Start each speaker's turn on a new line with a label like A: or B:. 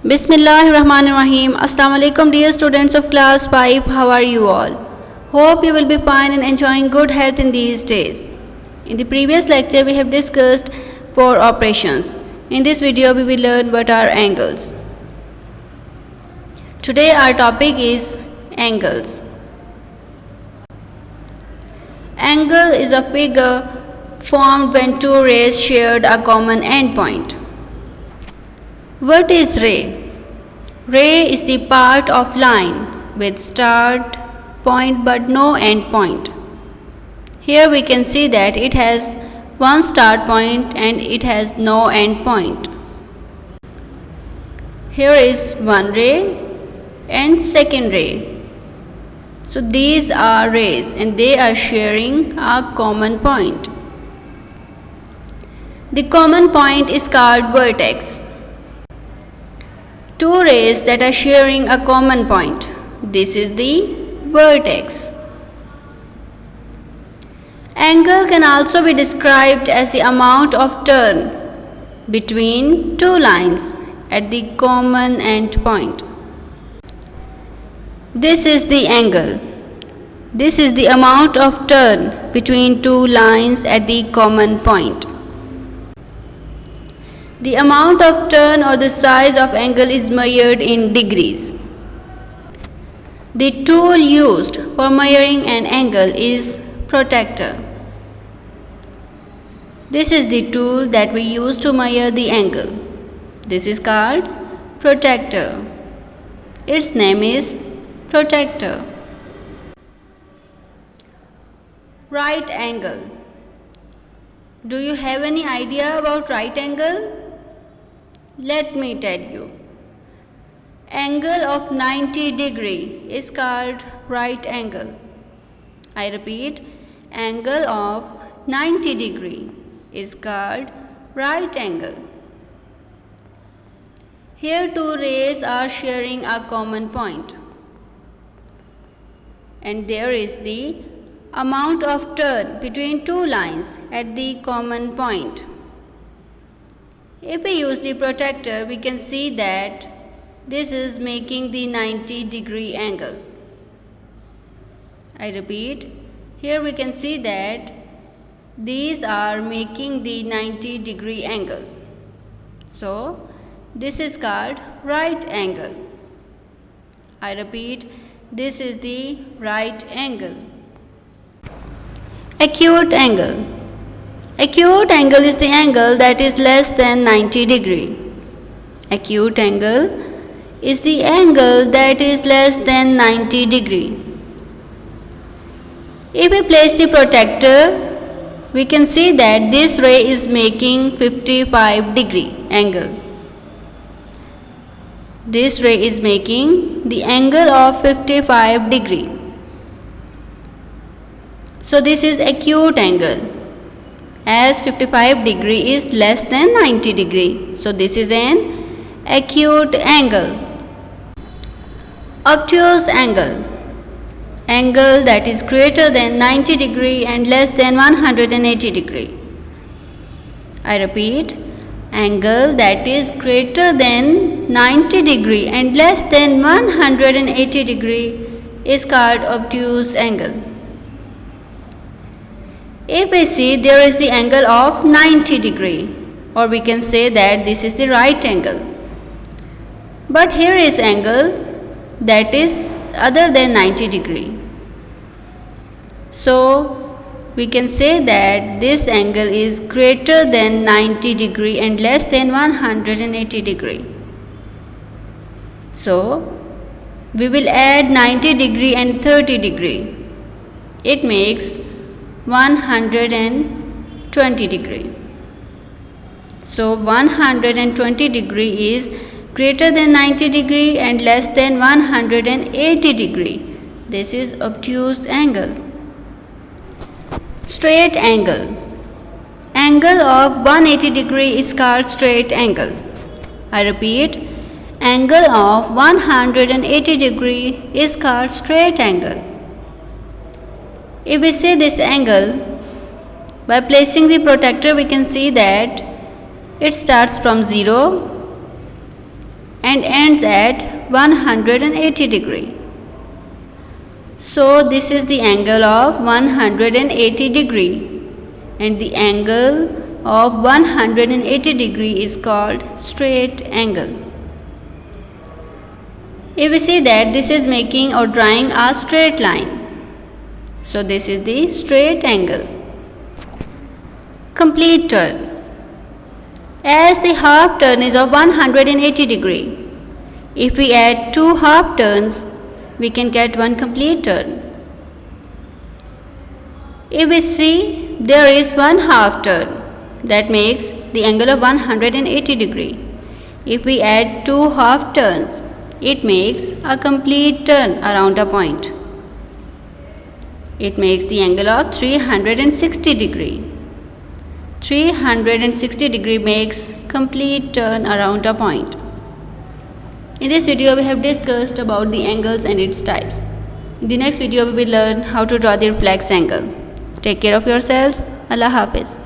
A: Bismillahirrahmanirrahim. Assalamu alaikum dear students of class 5. How are you all? Hope you will be fine and enjoying good health in these days. In the previous lecture we have discussed 4 operations. In this video we will learn what are angles. Today our topic is angles. Angle is a figure formed when two rays shared a common endpoint. What is ray? Ray is the part of line with start point but no end point. Here we can see that it has one start point and it has no end point. Here is one ray and second ray. So these are rays and they are sharing a common point. The common point is called vertex. Two rays that are sharing a common point. This is the vertex. Angle can also be described as the amount of turn between two lines at the common end point. This is the angle. This is the amount of turn between two lines at the common point. The amount of turn or the size of angle is measured in degrees. The tool used for measuring an angle is protractor. This is the tool that we use to measure the angle. This is called protractor. Its name is protractor. Right angle. Do you have any idea about right angle? Let me tell you. Angle of 90 degree is called right angle. I repeat, angle of 90 degree is called right angle. Here two rays are sharing a common point. And there is the amount of turn between two lines at the common point. If we use the protractor, we can see that this is making the 90 degree angle. I repeat, here we can see that these are making the 90 degree angles. So, this is called right angle. I repeat, this is the right angle. Acute angle. Acute angle is the angle that is less than 90 degree. Acute angle is the angle that is less than 90 degree. If we place the protractor, we can see that this ray is making 55 degree angle. This ray is making the angle of 55 degree. So this is acute angle, as 55 degree is less than 90 degree. So this is an acute angle. Obtuse angle. Angle that is greater than 90 degree and less than 180 degree. I repeat, angle that is greater than 90 degree and less than 180 degree is called obtuse angle. If we see, there is the angle of 90 degree, or we can say that this is the right angle. But here is angle that is other than 90 degree. So we can say that this angle is greater than 90 degree and less than 180 degree. So we will add 90 degree and 30 degree. It makes 120 degree. So 120 degree is greater than 90 degree and less than 180 degree. This is obtuse angle. Straight angle. Angle of 180 degree is called straight angle. I repeat, angle of 180 degree is called straight angle. If we see this angle, by placing the protractor we can see that it starts from 0 and ends at 180 degree. So this is the angle of 180 degree, and the angle of 180 degree is called straight angle. If we see that this is making or drawing a straight line, so this is the straight angle. Complete turn. As the half turn is of 180 degree, if we add 2 half turns, we can get one complete turn. If we see there is one half turn, that makes the angle of 180 degree. If we add 2 half turns, it makes a complete turn around a point. It makes the angle of 360 degree. 360 degree makes complete turn around a point. In this video we have discussed about the angles and its types. In the next video we will learn how to draw the reflex angle. Take care of yourselves. Allah Hafiz.